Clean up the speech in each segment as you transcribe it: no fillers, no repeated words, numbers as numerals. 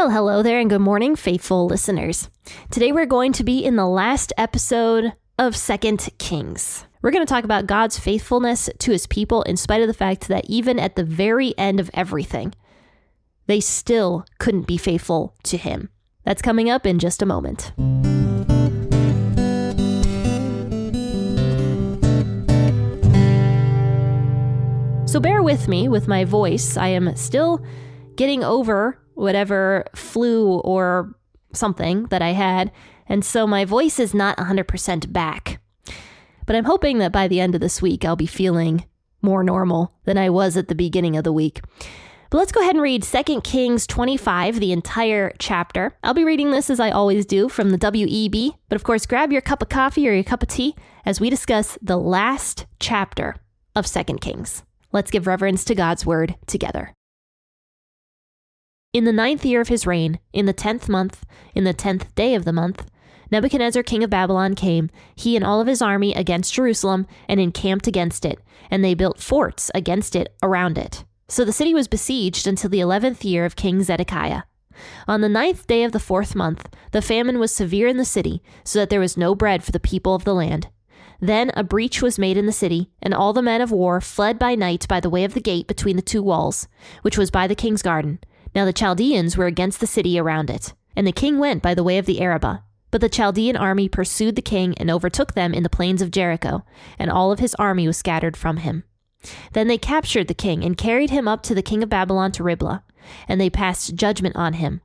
Well, hello there and good morning, faithful listeners. Today we're going to be in the last episode of 2 Kings. We're going to talk about God's faithfulness to his people in spite of the fact that even at the very end of everything, they still couldn't be faithful to him. That's coming up in just a moment. So bear with me with my voice. I am still getting over whatever flu or something that I had, and so my voice is not 100% back. But I'm hoping that by the end of this week, I'll be feeling more normal than I was at the beginning of the week. But let's go ahead and read 2 Kings 25, the entire chapter. I'll be reading this as I always do from the WEB, but of course grab your cup of coffee or your cup of tea as we discuss the last chapter of 2 Kings. Let's give reverence to God's word together. In the 9th year of his reign, in the 10th month, in the 10th day of the month, Nebuchadnezzar king of Babylon came, he and all of his army, against Jerusalem, and encamped against it, and they built forts against it around it. So the city was besieged until the 11th year of King Zedekiah. On the 9th day of the 4th month, the famine was severe in the city, so that there was no bread for the people of the land. Then a breach was made in the city, and all the men of war fled by night by the way of the gate between the two walls, which was by the king's garden. Now the Chaldeans were against the city around it, and the king went by the way of the Arabah. But the Chaldean army pursued the king and overtook them in the plains of Jericho, and all of his army was scattered from him. Then they captured the king and carried him up to the king of Babylon to Riblah, and they passed judgment on him.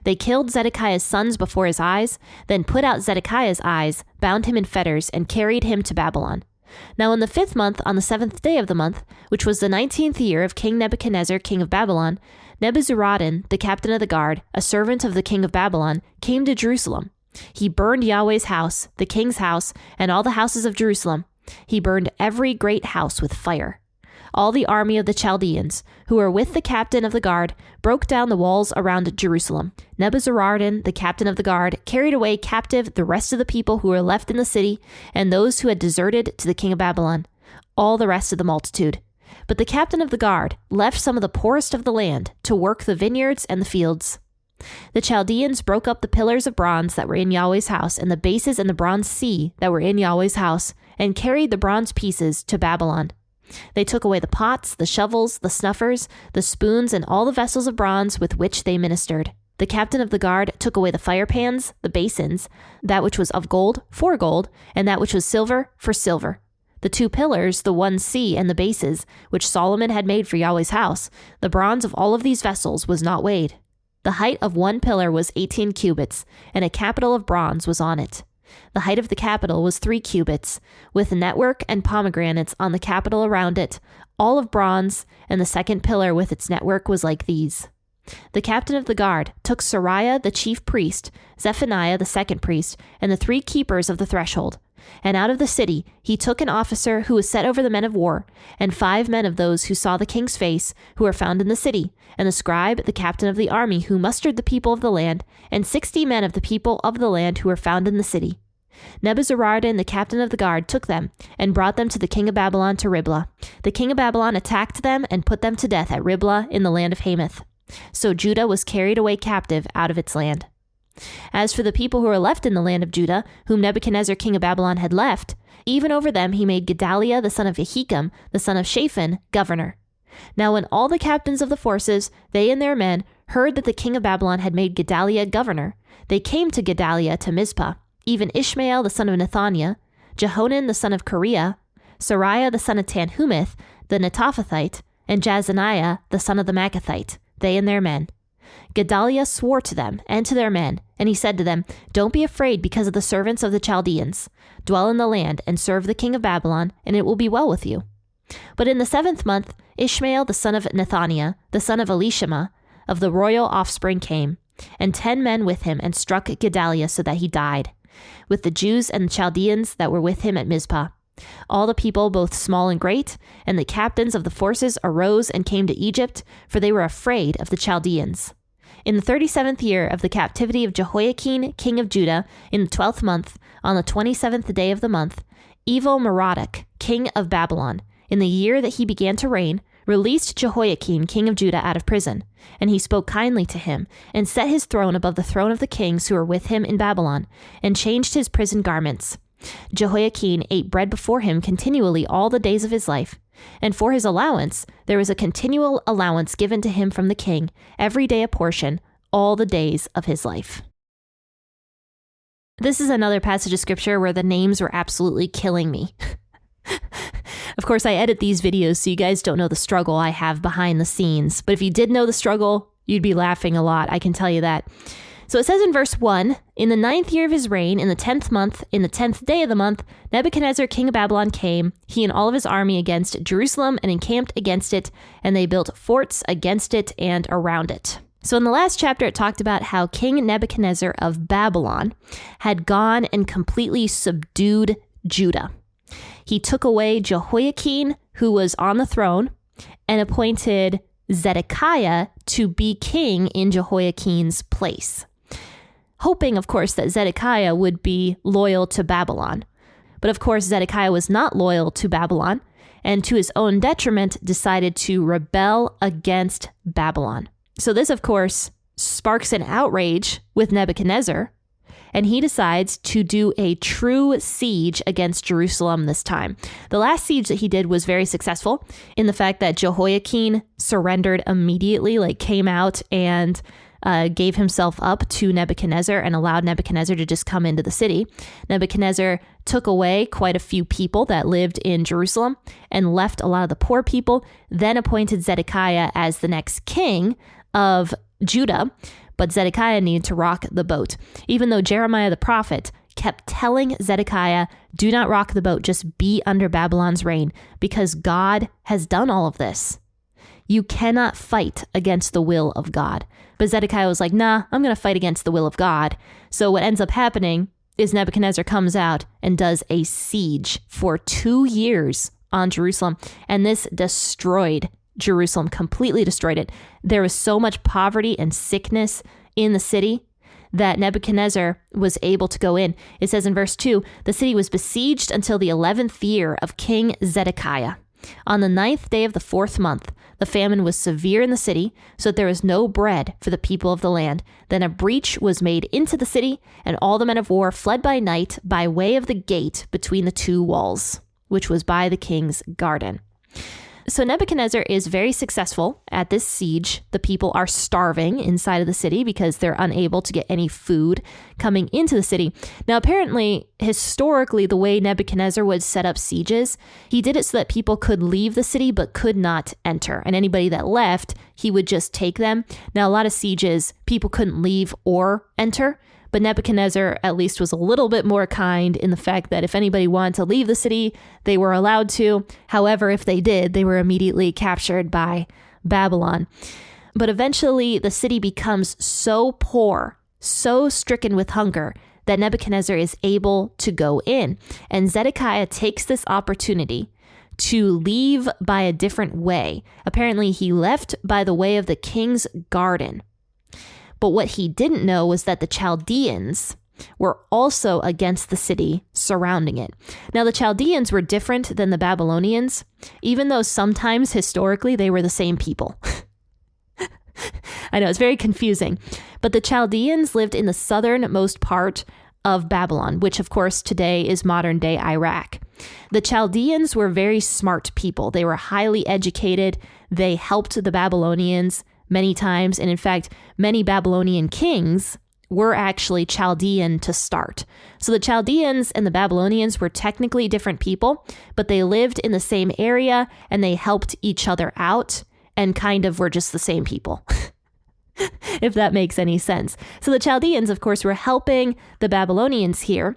They killed Zedekiah's sons before his eyes, then put out Zedekiah's eyes, bound him in fetters, and carried him to Babylon. Now in the 5th month, on the 7th day of the month, which was the 19th year of King Nebuchadnezzar, king of Babylon, Nebuzaradan, the captain of the guard, a servant of the king of Babylon, came to Jerusalem. He burned Yahweh's house, the king's house, and all the houses of Jerusalem. He burned every great house with fire. All the army of the Chaldeans, who were with the captain of the guard, broke down the walls around Jerusalem. Nebuzaradan, the captain of the guard, carried away captive the rest of the people who were left in the city, and those who had deserted to the king of Babylon, all the rest of the multitude. But the captain of the guard left some of the poorest of the land to work the vineyards and the fields. The Chaldeans broke up the pillars of bronze that were in Yahweh's house and the bases and the bronze sea that were in Yahweh's house, and carried the bronze pieces to Babylon. They took away the pots, the shovels, the snuffers, the spoons, and all the vessels of bronze with which they ministered. The captain of the guard took away the fire pans, the basins, that which was of gold for gold, and that which was silver for silver. The 2 pillars, the one sea and the bases, which Solomon had made for Yahweh's house, the bronze of all of these vessels was not weighed. The height of one pillar was 18 cubits, and a capital of bronze was on it. The height of the capital was 3 cubits, with network and pomegranates on the capital around it, all of bronze, and the second pillar with its network was like these. The captain of the guard took Sariah the chief priest, Zephaniah the second priest, and the 3 keepers of the threshold. And out of the city he took an officer who was set over the men of war, and 5 men of those who saw the king's face, who were found in the city, and the scribe, the captain of the army, who mustered the people of the land, and 60 men of the people of the land who were found in the city. Nebuzaradan, the captain of the guard, took them, and brought them to the king of Babylon to Riblah. The king of Babylon attacked them, and put them to death at Riblah in the land of Hamath. So Judah was carried away captive out of its land. As for the people who were left in the land of Judah, whom Nebuchadnezzar king of Babylon had left, even over them he made Gedaliah the son of Ahikam, the son of Shaphan, governor. Now when all the captains of the forces, they and their men, heard that the king of Babylon had made Gedaliah governor, they came to Gedaliah to Mizpah, even Ishmael the son of Nethaniah, Jehonan the son of Kareah, Sariah the son of Tanhumeth, the Netophathite, and Jazaniah the son of the Maacathite, they and their men. Gedaliah swore to them and to their men, and he said to them, "Don't be afraid because of the servants of the Chaldeans. Dwell in the land and serve the king of Babylon, and it will be well with you." But in the 7th month, Ishmael the son of Nethaniah, the son of Elishama, of the royal offspring came, and 10 men with him, and struck Gedaliah so that he died, with the Jews and the Chaldeans that were with him at Mizpah. All the people, both small and great, and the captains of the forces arose and came to Egypt, for they were afraid of the Chaldeans. In the 37th year of the captivity of Jehoiakim, king of Judah, in the 12th month, on the 27th day of the month, Evil-Merodach, king of Babylon, in the year that he began to reign, released Jehoiakim, king of Judah, out of prison. And he spoke kindly to him, and set his throne above the throne of the kings who were with him in Babylon, and changed his prison garments. Jehoiakim ate bread before him continually all the days of his life. And for his allowance, there was a continual allowance given to him from the king, every day a portion, all the days of his life. This is another passage of scripture where the names were absolutely killing me. Of course, I edit these videos so you guys don't know the struggle I have behind the scenes. But if you did know the struggle, you'd be laughing a lot, I can tell you that. So it says in verse 1, in the 9th year of his reign, in the 10th month, in the 10th day of the month, Nebuchadnezzar, king of Babylon, came, he and all of his army, against Jerusalem and encamped against it, and they built forts against it and around it. So in the last chapter, it talked about how King Nebuchadnezzar of Babylon had gone and completely subdued Judah. He took away Jehoiakim, who was on the throne, and appointed Zedekiah to be king in Jehoiakim's place, hoping, of course, that Zedekiah would be loyal to Babylon. But of course, Zedekiah was not loyal to Babylon, and to his own detriment decided to rebel against Babylon. So this, of course, sparks an outrage with Nebuchadnezzar, and he decides to do a true siege against Jerusalem this time. The last siege that he did was very successful in the fact that Jehoiakim surrendered immediately, came out and gave himself up to Nebuchadnezzar and allowed Nebuchadnezzar to just come into the city. Nebuchadnezzar took away quite a few people that lived in Jerusalem and left a lot of the poor people, then appointed Zedekiah as the next king of Judah. But Zedekiah needed to rock the boat, even though Jeremiah the prophet kept telling Zedekiah, do not rock the boat, just be under Babylon's reign, because God has done all of this. You cannot fight against the will of God. But Zedekiah was like, nah, I'm going to fight against the will of God. So what ends up happening is Nebuchadnezzar comes out and does a siege for 2 years on Jerusalem, and this destroyed Jerusalem, completely destroyed it. There was so much poverty and sickness in the city that Nebuchadnezzar was able to go in. It says in verse 2, the city was besieged until the 11th year of King Zedekiah. On the 9th day of the 4th month, the famine was severe in the city, so that there was no bread for the people of the land. Then a breach was made into the city, and all the men of war fled by night by way of the gate between the 2 walls, which was by the king's garden. So Nebuchadnezzar is very successful at this siege. The people are starving inside of the city because they're unable to get any food coming into the city. Now, apparently, historically, the way Nebuchadnezzar would set up sieges, he did it so that people could leave the city but could not enter. And anybody that left, he would just take them. Now, a lot of sieges, people couldn't leave or enter. But Nebuchadnezzar at least was a little bit more kind in the fact that if anybody wanted to leave the city, they were allowed to. However, if they did, they were immediately captured by Babylon. But eventually, the city becomes so poor, so stricken with hunger, that Nebuchadnezzar is able to go in. And Zedekiah takes this opportunity to leave by a different way. Apparently, he left by the way of the king's garden. But what he didn't know was that the Chaldeans were also against the city surrounding it. Now, the Chaldeans were different than the Babylonians, even though sometimes historically they were the same people. I know, it's very confusing. But the Chaldeans lived in the southernmost part of Babylon, which of course today is modern day Iraq. The Chaldeans were very smart people. They were highly educated. They helped the Babylonians many times. And in fact, many Babylonian kings were actually Chaldean to start. So the Chaldeans and the Babylonians were technically different people, but they lived in the same area and they helped each other out and kind of were just the same people, if that makes any sense. So the Chaldeans, of course, were helping the Babylonians here.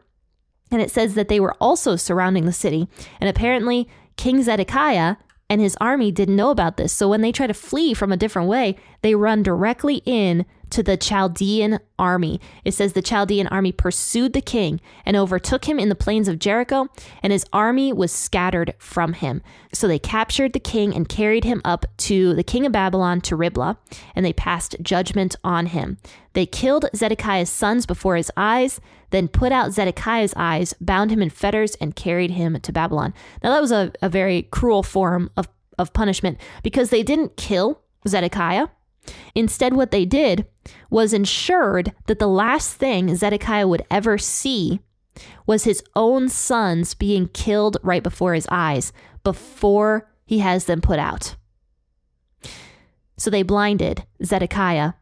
And it says that they were also surrounding the city. And apparently King Zedekiah and his army didn't know about this. So when they try to flee from a different way, they run directly in to the Chaldean army. It says the Chaldean army pursued the king and overtook him in the plains of Jericho, and his army was scattered from him. So they captured the king and carried him up to the king of Babylon to Riblah, and they passed judgment on him. They killed Zedekiah's sons before his eyes, then put out Zedekiah's eyes, bound him in fetters, and carried him to Babylon. Now that was a very cruel form of punishment because they didn't kill Zedekiah. Instead, what they did was ensured that the last thing Zedekiah would ever see was his own sons being killed right before his eyes, before he has them put out. So they blinded Zedekiah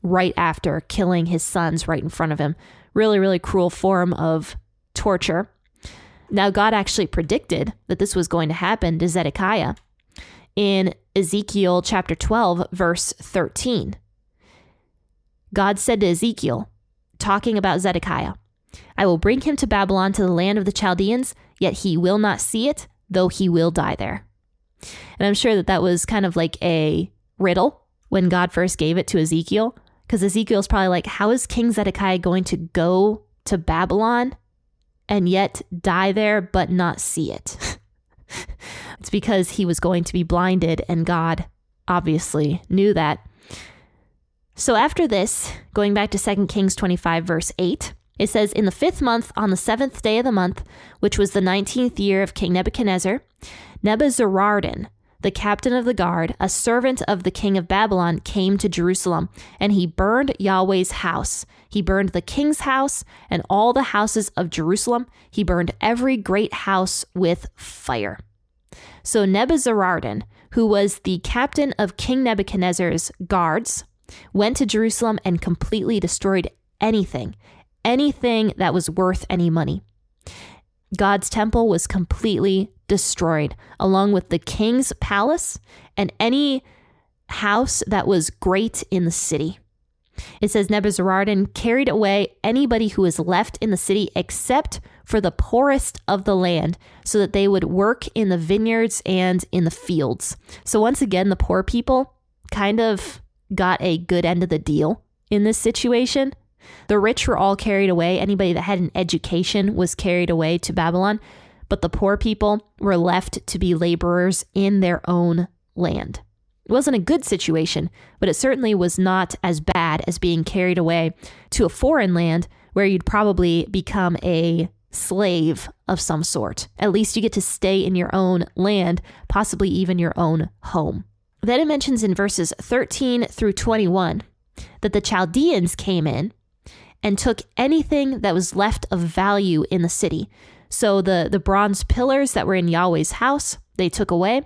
right after killing his sons right in front of him. Really, really cruel form of torture. Now, God actually predicted that this was going to happen to Zedekiah in Ezekiel chapter 12, verse 13. God said to Ezekiel, talking about Zedekiah, I will bring him to Babylon, to the land of the Chaldeans, yet he will not see it, though he will die there. And I'm sure that was kind of like a riddle when God first gave it to Ezekiel, because Ezekiel's probably like, how is King Zedekiah going to go to Babylon and yet die there but not see it? It's because he was going to be blinded, and God obviously knew that. So after this, going back to 2 Kings 25, verse 8, it says, in the 5th month, on the 7th day of the month, which was the 19th year of King Nebuchadnezzar, Nebuzaradan, the captain of the guard, a servant of the king of Babylon, came to Jerusalem, and he burned Yahweh's house. He burned the king's house and all the houses of Jerusalem. He burned every great house with fire. So Nebuzaradan, who was the captain of King Nebuchadnezzar's guards, went to Jerusalem and completely destroyed anything that was worth any money. God's temple was completely destroyed, along with the king's palace and any house that was great in the city. It says Nebuzaradan carried away anybody who was left in the city except for the poorest of the land, so that they would work in the vineyards and in the fields. So once again, the poor people kind of got a good end of the deal in this situation. The rich were all carried away. Anybody that had an education was carried away to Babylon, but the poor people were left to be laborers in their own land. It wasn't a good situation, but it certainly was not as bad as being carried away to a foreign land where you'd probably become a slave of some sort. At least you get to stay in your own land, possibly even your own home. Then it mentions in verses 13 through 21 that the Chaldeans came in and took anything that was left of value in the city. So the bronze pillars that were in Yahweh's house, they took away.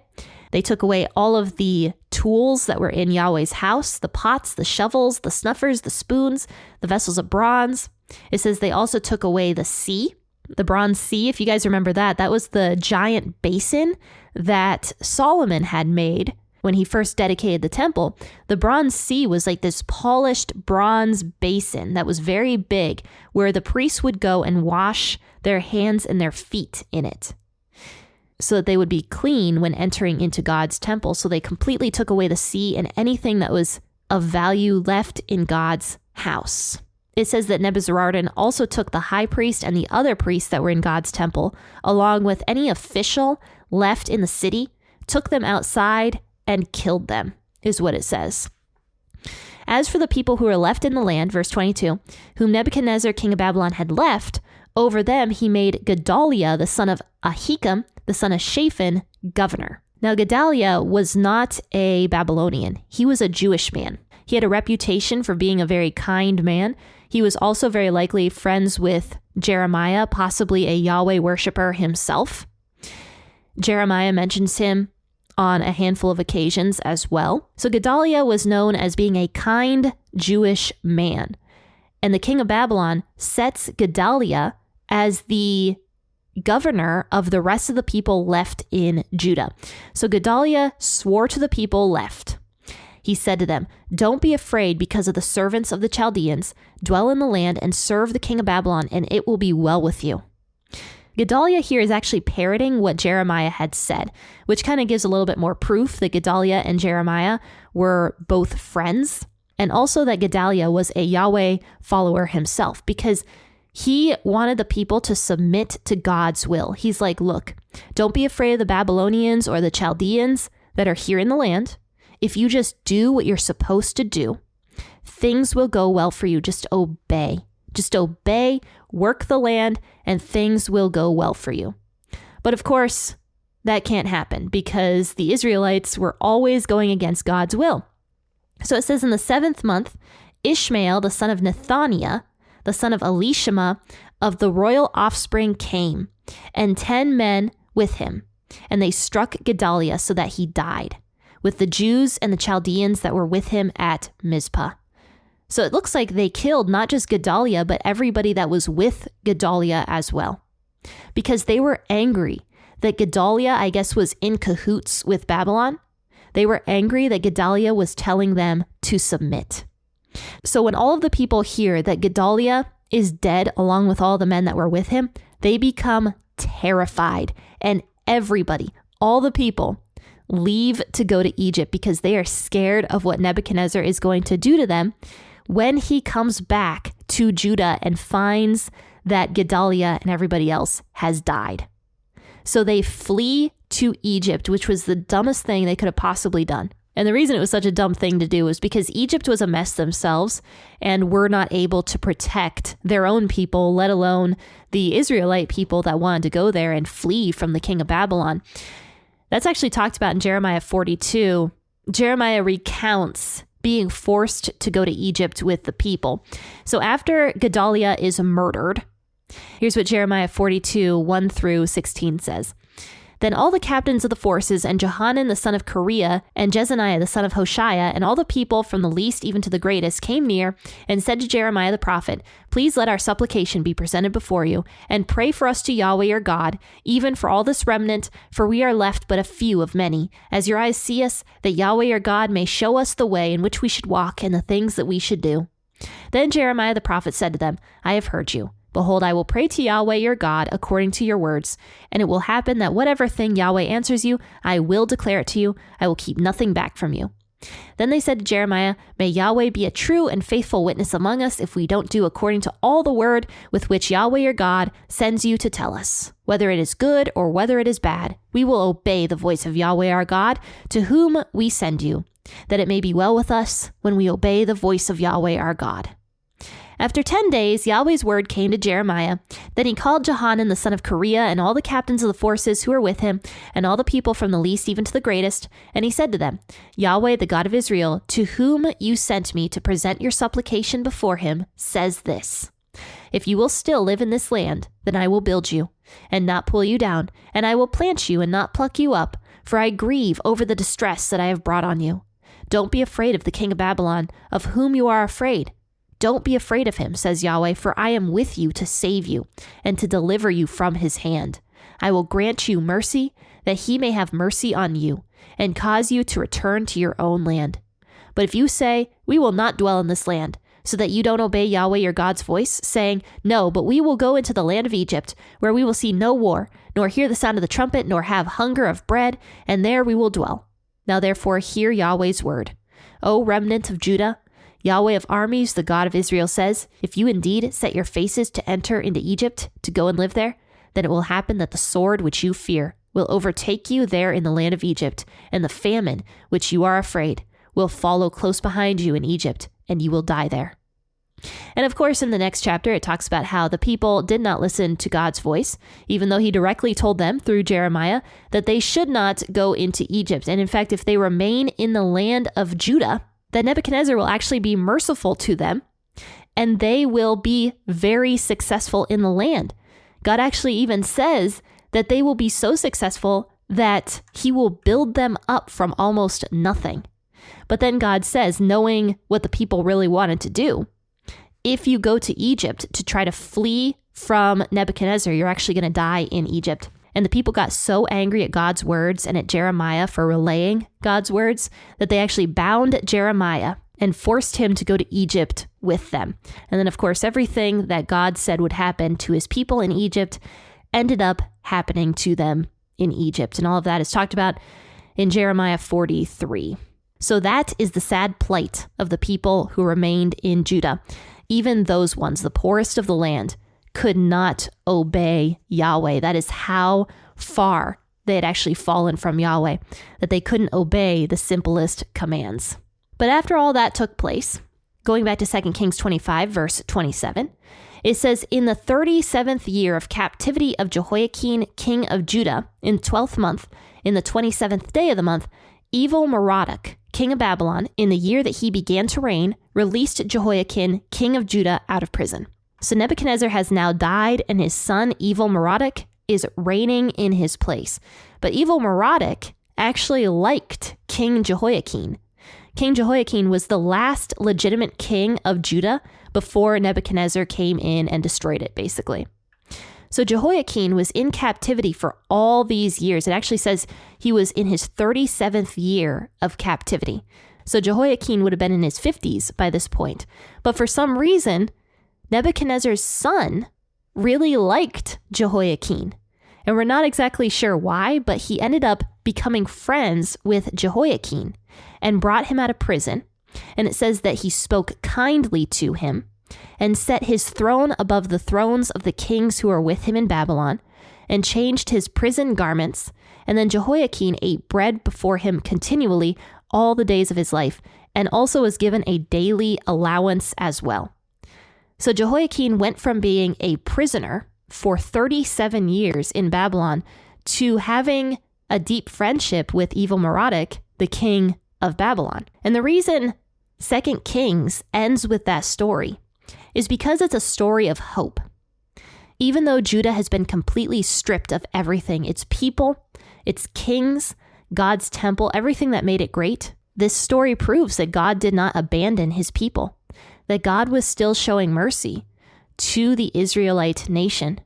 They took away all of the tools that were in Yahweh's house, the pots, the shovels, the snuffers, the spoons, the vessels of bronze. It says they also took away the sea, the bronze sea. If you guys remember that was the giant basin that Solomon had made when he first dedicated the temple. The bronze sea was like this polished bronze basin that was very big, where the priests would go and wash their hands and their feet in it, so that they would be clean when entering into God's temple. So they completely took away the sea and anything that was of value left in God's house. It says that Nebuzaradan also took the high priest and the other priests that were in God's temple, along with any official left in the city, took them outside and killed them, is what it says. As for the people who were left in the land, verse 22, whom Nebuchadnezzar, king of Babylon, had left, over them he made Gedaliah, the son of Ahikam, the son of Shaphan, governor. Now, Gedaliah was not a Babylonian. He was a Jewish man. He had a reputation for being a very kind man. He was also very likely friends with Jeremiah, possibly a Yahweh worshiper himself. Jeremiah mentions him on a handful of occasions as well. So Gedaliah was known as being a kind Jewish man. And the king of Babylon sets Gedaliah as the governor of the rest of the people left in Judah. So Gedaliah swore to the people left. He said to them, "Don't be afraid because of the servants of the Chaldeans. Dwell in the land and serve the king of Babylon, and it will be well with you." Gedaliah here is actually parroting what Jeremiah had said, which kind of gives a little bit more proof that Gedaliah and Jeremiah were both friends, and also that Gedaliah was a Yahweh follower himself, because he wanted the people to submit to God's will. He's like, look, don't be afraid of the Babylonians or the Chaldeans that are here in the land. If you just do what you're supposed to do, things will go well for you. Just obey. Just obey, work the land, and things will go well for you. But of course, that can't happen because the Israelites were always going against God's will. So it says in the 7th month, Ishmael, the son of Nethaniah, the son of Elishama, of the royal offspring came, and 10 men with him. And they struck Gedaliah so that he died, with the Jews and the Chaldeans that were with him at Mizpah. So it looks like they killed not just Gedaliah, but everybody that was with Gedaliah as well. Because they were angry that Gedaliah, I guess, was in cahoots with Babylon. They were angry that Gedaliah was telling them to submit. So when all of the people hear that Gedaliah is dead along with all the men that were with him, they become terrified. And everybody, all the people, leave to go to Egypt because they are scared of what Nebuchadnezzar is going to do to them when he comes back to Judah and finds that Gedaliah and everybody else has died. So they flee to Egypt, which was the dumbest thing they could have possibly done. And the reason it was such a dumb thing to do was because Egypt was a mess themselves and were not able to protect their own people, let alone the Israelite people that wanted to go there and flee from the king of Babylon. That's actually talked about in Jeremiah 42. Jeremiah recounts being forced to go to Egypt with the people. So after Gedaliah is murdered, here's what Jeremiah 42, 1 through 16 says. Then all the captains of the forces and Johanan the son of Kareah and Jezaniah the son of Hoshea and all the people from the least even to the greatest came near and said to Jeremiah the prophet, "Please let our supplication be presented before you and pray for us to Yahweh your God, even for all this remnant, for we are left but a few of many, as your eyes see us, that Yahweh your God may show us the way in which we should walk and the things that we should do." Then Jeremiah the prophet said to them, "I have heard you. Behold, I will pray to Yahweh your God according to your words, and it will happen that whatever thing Yahweh answers you, I will declare it to you. I will keep nothing back from you." Then they said to Jeremiah, "May Yahweh be a true and faithful witness among us if we don't do according to all the word with which Yahweh your God sends you to tell us. Whether it is good or whether it is bad, we will obey the voice of Yahweh our God, to whom we send you, that it may be well with us when we obey the voice of Yahweh our God." After 10 days, Yahweh's word came to Jeremiah. Then he called Johanan the son of Kareah and all the captains of the forces who were with him, and all the people from the least even to the greatest, and he said to them, "Yahweh, the God of Israel, to whom you sent me to present your supplication before him, says this: If you will still live in this land, then I will build you, and not pull you down, and I will plant you and not pluck you up, for I grieve over the distress that I have brought on you. Don't be afraid of the king of Babylon, of whom you are afraid. Don't be afraid of him, says Yahweh, for I am with you to save you and to deliver you from his hand. I will grant you mercy, that he may have mercy on you, and cause you to return to your own land. But if you say, we will not dwell in this land, so that you don't obey Yahweh your God's voice, saying, no, but we will go into the land of Egypt, where we will see no war, nor hear the sound of the trumpet, nor have hunger of bread, and there we will dwell. Now therefore hear Yahweh's word. O remnant of Judah, Yahweh of armies, the God of Israel says, if you indeed set your faces to enter into Egypt, to go and live there, then it will happen that the sword which you fear will overtake you there in the land of Egypt, and the famine, which you are afraid, will follow close behind you in Egypt, and you will die there. And of course, in the next chapter, it talks about how the people did not listen to God's voice, even though he directly told them through Jeremiah that they should not go into Egypt. And in fact, if they remain in the land of Judah, that Nebuchadnezzar will actually be merciful to them, and they will be very successful in the land. God actually even says that they will be so successful that he will build them up from almost nothing. But then God says, knowing what the people really wanted to do, if you go to Egypt to try to flee from Nebuchadnezzar, you're actually going to die in Egypt. And the people got so angry at God's words and at Jeremiah for relaying God's words that they actually bound Jeremiah and forced him to go to Egypt with them. And then, of course, everything that God said would happen to his people in Egypt ended up happening to them in Egypt. And all of that is talked about in Jeremiah 43. So that is the sad plight of the people who remained in Judah. Even those ones, the poorest of the land, could not obey Yahweh. That is how far they had actually fallen from Yahweh, that they couldn't obey the simplest commands. But after all that took place, going back to 2 Kings 25, verse 27, it says, in the 37th year of captivity of Jehoiakim, king of Judah, in the 12th month, in the 27th day of the month, Evil-Merodach, king of Babylon, in the year that he began to reign, released Jehoiakim, king of Judah, out of prison. So Nebuchadnezzar has now died, and his son Evil-Merodach is reigning in his place. But Evil-Merodach actually liked King Jehoiakim. King Jehoiakim was the last legitimate king of Judah before Nebuchadnezzar came in and destroyed it, basically. So Jehoiakim was in captivity for all these years. It actually says he was in his 37th year of captivity. So Jehoiakim would have been in his 50s by this point. But for some reason, Nebuchadnezzar's son really liked Jehoiakim. And we're not exactly sure why, but he ended up becoming friends with Jehoiakim and brought him out of prison. And it says that he spoke kindly to him and set his throne above the thrones of the kings who were with him in Babylon, and changed his prison garments. And then Jehoiakim ate bread before him continually all the days of his life, and also was given a daily allowance as well. So Jehoiakim went from being a prisoner for 37 years in Babylon to having a deep friendship with Evil-Merodach, the king of Babylon. And the reason 2 Kings ends with that story is because it's a story of hope. Even though Judah has been completely stripped of everything, its people, its kings, God's temple, everything that made it great, this story proves that God did not abandon his people, that God was still showing mercy to the Israelite nation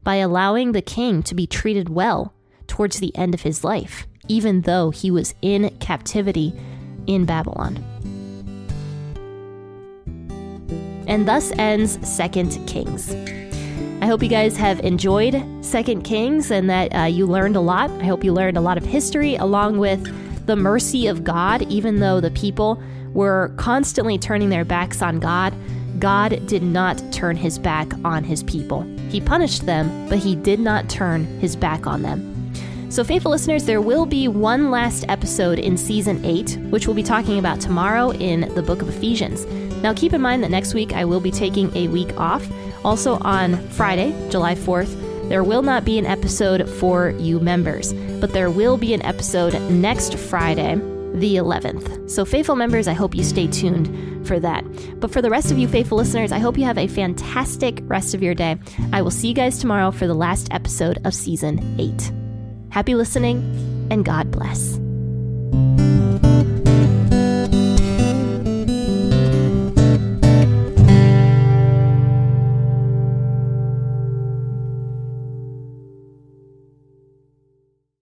by allowing the king to be treated well towards the end of his life, even though he was in captivity in Babylon. And thus ends 2 Kings. I hope you guys have enjoyed 2 Kings and that you learned a lot. I hope you learned a lot of history along with the mercy of God. Even though the people were constantly turning their backs on God, God did not turn his back on his people. He punished them, but he did not turn his back on them. So faithful listeners, there will be one last episode in season 8, which we'll be talking about tomorrow in the book of Ephesians. Now keep in mind that next week I will be taking a week off. Also on Friday, July 4th, there will not be an episode for you members, but there will be an episode next Friday, the 11th. So faithful members, I hope you stay tuned for that. But for the rest of you faithful listeners, I hope you have a fantastic rest of your day. I will see you guys tomorrow for the last episode of season 8. Happy listening, and God bless.